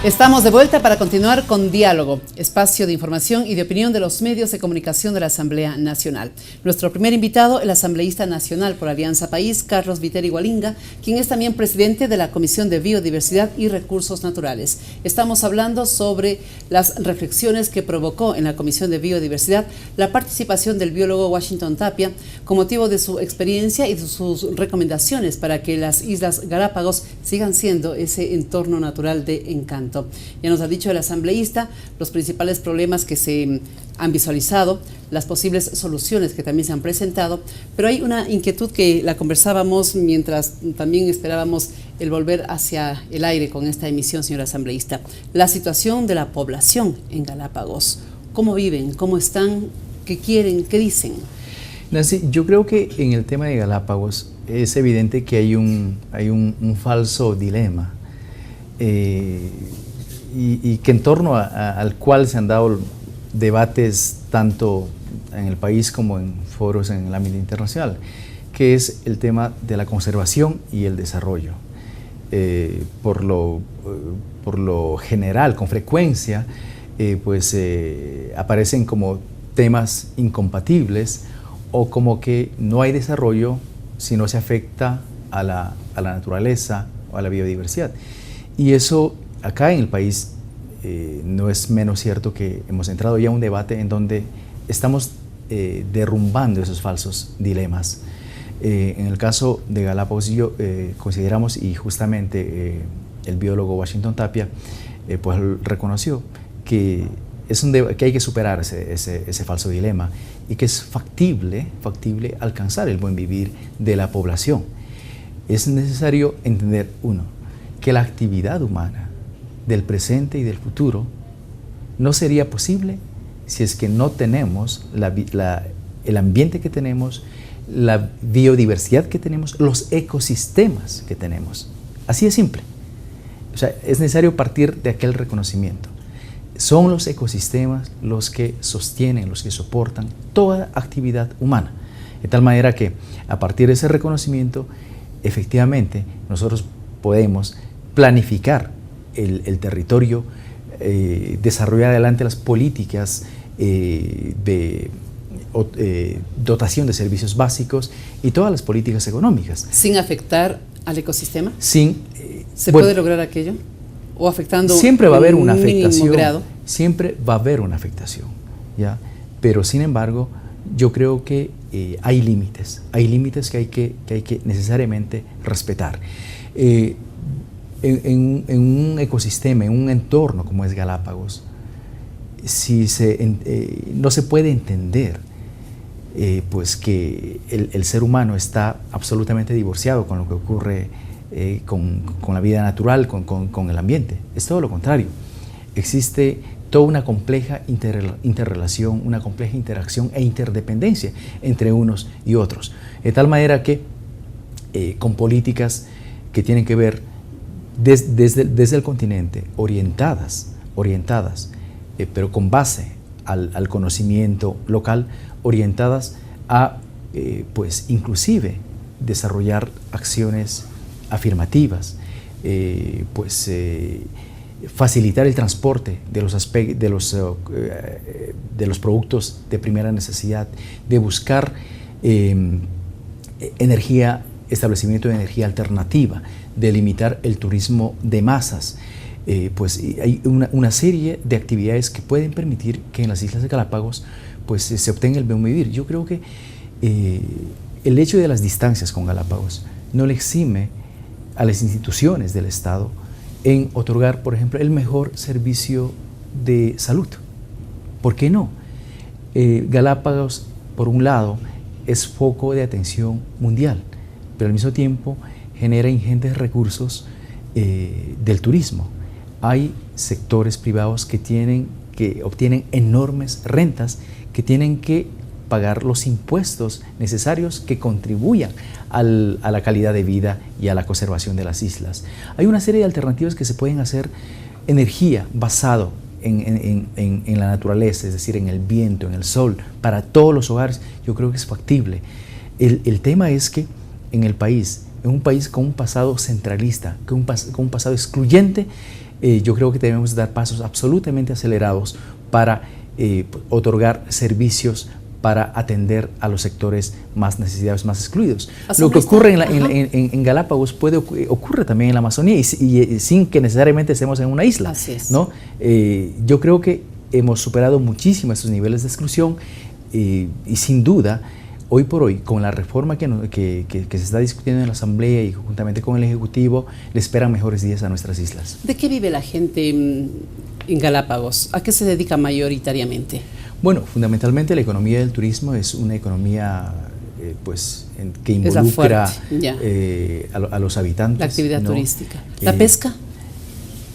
Estamos de vuelta para continuar con Diálogo, espacio de información y de opinión de los medios de comunicación de la Asamblea Nacional. Nuestro primer invitado, el asambleísta nacional por Alianza País, Carlos Viteri Hualinga, quien es también presidente de la Comisión de Biodiversidad y Recursos Naturales. Estamos hablando sobre las reflexiones que provocó en la Comisión de Biodiversidad la participación del biólogo Washington Tapia con motivo de su experiencia y de sus recomendaciones para que las Islas Galápagos sigan siendo ese entorno natural de encanto. Ya nos ha dicho el asambleísta los principales problemas que se han visualizado, las posibles soluciones que también se han presentado, pero hay una inquietud que la conversábamos mientras también esperábamos el volver hacia el aire con esta emisión, señor asambleísta. La situación de la población en Galápagos. ¿Cómo viven? ¿Cómo están? ¿Qué quieren? ¿Qué dicen? Nancy, yo creo que en el tema de Galápagos es evidente que hay un falso dilema. Y que en torno al cual se han dado debates tanto en el país como en foros en el ámbito internacional, que es el tema de la conservación y el desarrollo. Por lo general, con frecuencia, aparecen como temas incompatibles o como que no hay desarrollo si no se afecta a la naturaleza o a la biodiversidad. Y eso acá en el país no es menos cierto, que hemos entrado ya a un debate en donde estamos derrumbando esos falsos dilemas. En el caso de Galápagos, consideramos, y justamente el biólogo Washington Tapia pues reconoció que que hay que superar ese falso dilema y que es factible alcanzar el buen vivir de la población. Es necesario entender, uno, que la actividad humana del presente y del futuro no sería posible si es que no tenemos el ambiente que tenemos, la biodiversidad que tenemos, los ecosistemas que tenemos. Así de simple. O sea, es necesario partir de aquel reconocimiento. Son los ecosistemas los que sostienen, los que soportan toda actividad humana. De tal manera que a partir de ese reconocimiento, efectivamente, nosotros podemos planificar el territorio, desarrollar adelante las políticas de dotación de servicios básicos y todas las políticas económicas. ¿Sin afectar al ecosistema? ¿Se puede lograr aquello? ¿O afectando siempre va a haber una afectación, grado? Siempre va a haber una afectación, ¿ya? Pero sin embargo, yo creo que hay límites que hay que necesariamente respetar. En un ecosistema, en un entorno como es Galápagos, no se puede entender pues que el ser humano está absolutamente divorciado con lo que ocurre con la vida natural, con el ambiente. Es todo lo contrario. Existe toda una compleja interrelación, una compleja interacción e interdependencia entre unos y otros. De tal manera que con políticas que tienen que ver desde el continente, orientadas, pero con base al conocimiento local, orientadas a, pues, inclusive, desarrollar acciones afirmativas, facilitar el transporte de los productos de primera necesidad, de buscar establecimiento de energía alternativa, de limitar el turismo de masas. Hay una serie de actividades que pueden permitir que en las Islas de Galápagos pues, se obtenga el buen vivir. Yo creo que el hecho de las distancias con Galápagos no le exime a las instituciones del Estado en otorgar, por ejemplo, el mejor servicio de salud. ¿Por qué no? Galápagos, por un lado, es foco de atención mundial, pero al mismo tiempo genera ingentes recursos del turismo. Hay sectores privados que obtienen enormes rentas, que tienen que pagar los impuestos necesarios que contribuyan a la calidad de vida y a la conservación de las islas. Hay una serie de alternativas que se pueden hacer. Energía basado en la naturaleza, es decir, en el viento, en el sol, para todos los hogares, yo creo que es factible. El tema es que en el país, en un país con un pasado centralista, con un pasado excluyente, yo creo que debemos dar pasos absolutamente acelerados para otorgar servicios para atender a los sectores más necesitados, más excluidos. Lo que ocurre en Galápagos ocurre también en la Amazonía y sin que necesariamente estemos en una isla. Así es. ¿No? Yo creo que hemos superado muchísimo estos niveles de exclusión y sin duda, hoy por hoy, con la reforma que se está discutiendo en la Asamblea y juntamente con el Ejecutivo, le esperan mejores días a nuestras islas. ¿De qué vive la gente en Galápagos? ¿A qué se dedica mayoritariamente? Bueno, fundamentalmente la economía del turismo es una economía que involucra a los habitantes. La actividad turística. ¿La pesca?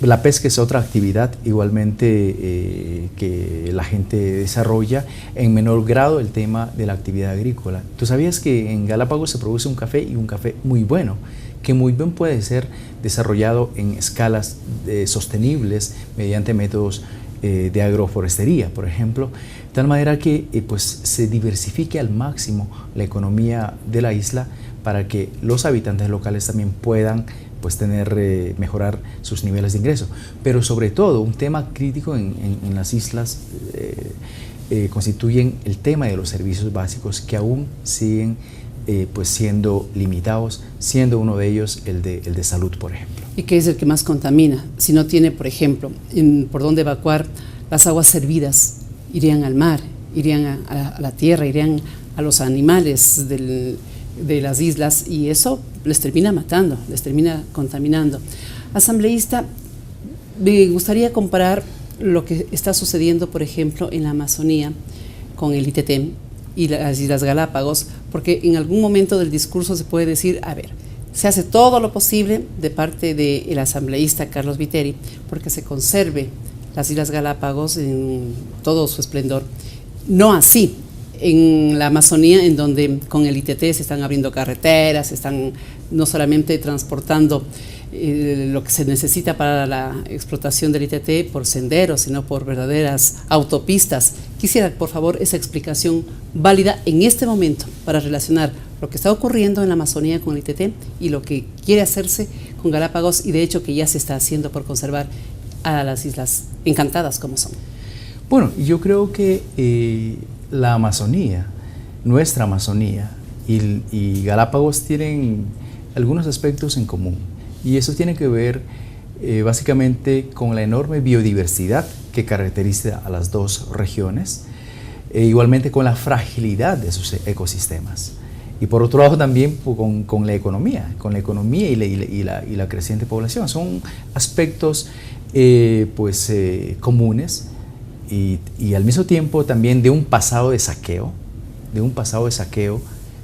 La pesca es otra actividad igualmente que la gente desarrolla, en menor grado el tema de la actividad agrícola. ¿Tú sabías que en Galápagos se produce un café y un café muy bueno, que muy bien puede ser desarrollado en escalas sostenibles mediante métodos de agroforestería, por ejemplo, de tal manera que se diversifique al máximo la economía de la isla para que los habitantes locales también puedan mejorar sus niveles de ingreso. Pero sobre todo, un tema crítico en las islas constituyen el tema de los servicios básicos que aún siguen siendo limitados, siendo uno de ellos el de salud, por ejemplo. ¿Y qué es el que más contamina? Si no tiene, por ejemplo, por dónde evacuar las aguas servidas, irían al mar, irían a la tierra, irían a los animales de las islas, y eso les termina matando, les termina contaminando. Asambleísta, me gustaría comparar lo que está sucediendo, por ejemplo, en la Amazonía con el ITT y las Islas Galápagos, porque en algún momento del discurso se puede decir, a ver, se hace todo lo posible de parte del asambleísta Carlos Viteri porque se conserve las Islas Galápagos en todo su esplendor. No así en la Amazonía, en donde con el ITT se están abriendo carreteras, se están no solamente transportando lo que se necesita para la explotación del ITT por senderos, sino por verdaderas autopistas. Quisiera, por favor, esa explicación válida en este momento para relacionar lo que está ocurriendo en la Amazonía con el ITT y lo que quiere hacerse con Galápagos, y de hecho que ya se está haciendo por conservar a las islas encantadas como son. Bueno, yo creo que la Amazonía, nuestra Amazonía y Galápagos tienen algunos aspectos en común, y eso tiene que ver básicamente con la enorme biodiversidad que caracteriza a las dos regiones, igualmente con la fragilidad de sus ecosistemas, y por otro lado también con la economía y la creciente población. Son aspectos comunes y al mismo tiempo también de un pasado de saqueo.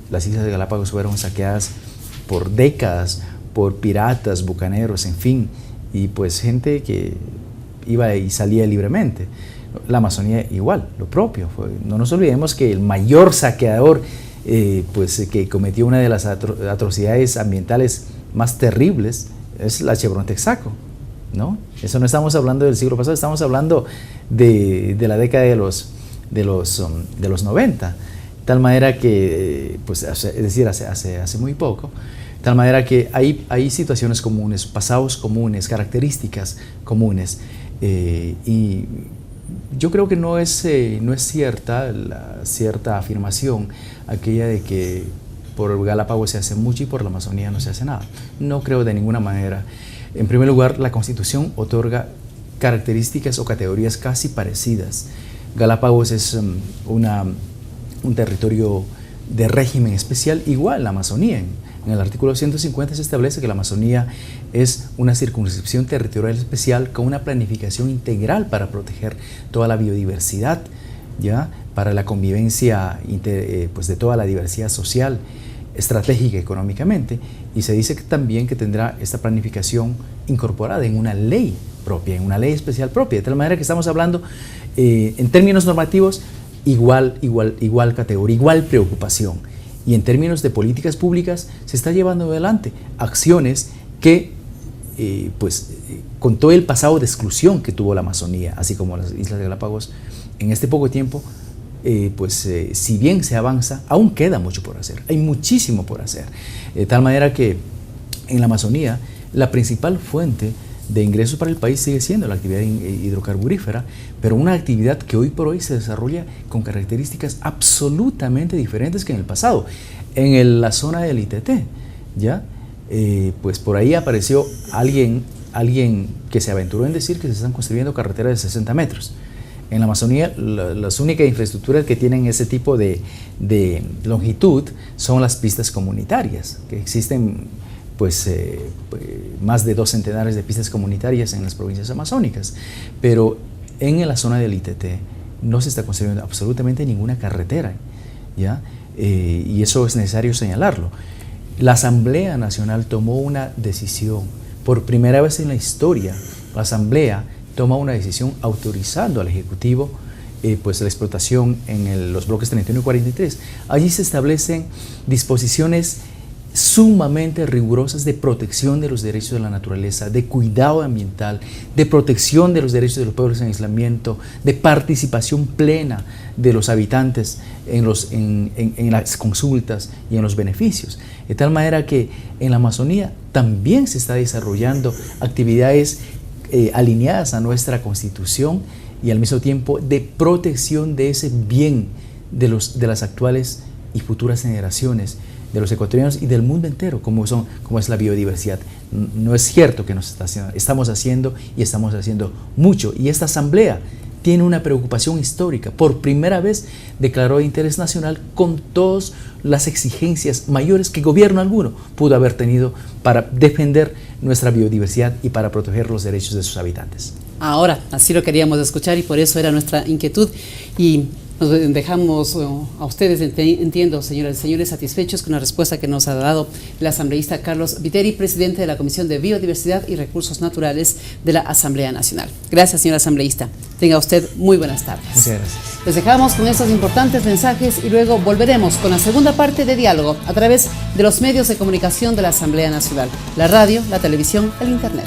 Las islas de Galápagos fueron saqueadas por décadas por piratas, bucaneros, en fin, y gente que iba y salía libremente. La Amazonía igual, lo propio. No nos olvidemos que el mayor saqueador que cometió una de las atrocidades ambientales más terribles es la Chevron Texaco, ¿no? Eso no estamos hablando del siglo pasado, estamos hablando de la década de los 90, tal manera que, hace muy poco, tal manera que hay situaciones comunes, pasados comunes, características comunes, y yo creo que no es cierta cierta afirmación aquella de que por Galápagos se hace mucho y por la Amazonía no se hace nada. No creo de ninguna manera. En primer lugar, la Constitución otorga características o categorías casi parecidas. Galápagos es un territorio de régimen especial, igual la Amazonía. En el artículo 150 se establece que la Amazonía es una circunscripción territorial especial con una planificación integral para proteger toda la biodiversidad, ¿ya? Para la convivencia de toda la diversidad social, estratégica económicamente, y se dice que también que tendrá esta planificación incorporada en una ley propia, en una ley especial propia, de tal manera que estamos hablando en términos normativos igual categoría, igual preocupación, y en términos de políticas públicas se está llevando adelante acciones que con todo el pasado de exclusión que tuvo la Amazonía, así como las Islas de Galápagos, en este poco tiempo si bien se avanza, aún queda mucho por hacer, hay muchísimo por hacer, de tal manera que en la Amazonía la principal fuente de ingresos para el país sigue siendo la actividad hidrocarburífera, pero una actividad que hoy por hoy se desarrolla con características absolutamente diferentes que en el pasado. En la zona del ITT, ¿ya? Pues por ahí apareció alguien que se aventuró en decir que se están construyendo carreteras de 60 metros. En la Amazonía, las únicas infraestructuras que tienen ese tipo de longitud son las pistas comunitarias, que existen pues más de 2 centenares de pistas comunitarias en las provincias amazónicas. Pero en la zona del ITT no se está construyendo absolutamente ninguna carretera, ¿ya? Y eso es necesario señalarlo. La Asamblea Nacional tomó una decisión, por primera vez en la historia, la Asamblea toma una decisión autorizando al Ejecutivo pues la explotación en los bloques 31 y 43. Allí se establecen disposiciones sumamente rigurosas de protección de los derechos de la naturaleza, de cuidado ambiental, de protección de los derechos de los pueblos en aislamiento, de participación plena de los habitantes en las consultas y en los beneficios. De tal manera que en la Amazonía también se está desarrollando actividades alineadas a nuestra Constitución y al mismo tiempo de protección de ese bien de las actuales y futuras generaciones, de los ecuatorianos y del mundo entero, como es la biodiversidad. No es cierto que estamos haciendo mucho, y esta Asamblea tiene una preocupación histórica. Por primera vez declaró de interés nacional con todas las exigencias mayores que gobierno alguno pudo haber tenido para defender nuestra biodiversidad y para proteger los derechos de sus habitantes. Ahora, así lo queríamos escuchar y por eso era nuestra inquietud, y nos dejamos a ustedes, entiendo, señoras y señores, satisfechos con la respuesta que nos ha dado el asambleísta Carlos Viteri, presidente de la Comisión de Biodiversidad y Recursos Naturales de la Asamblea Nacional. Gracias, señor asambleísta. Tenga usted muy buenas tardes. Muchas gracias. Les dejamos con estos importantes mensajes y luego volveremos con la segunda parte de Diálogo a través de los medios de comunicación de la Asamblea Nacional, la radio, la televisión, el internet.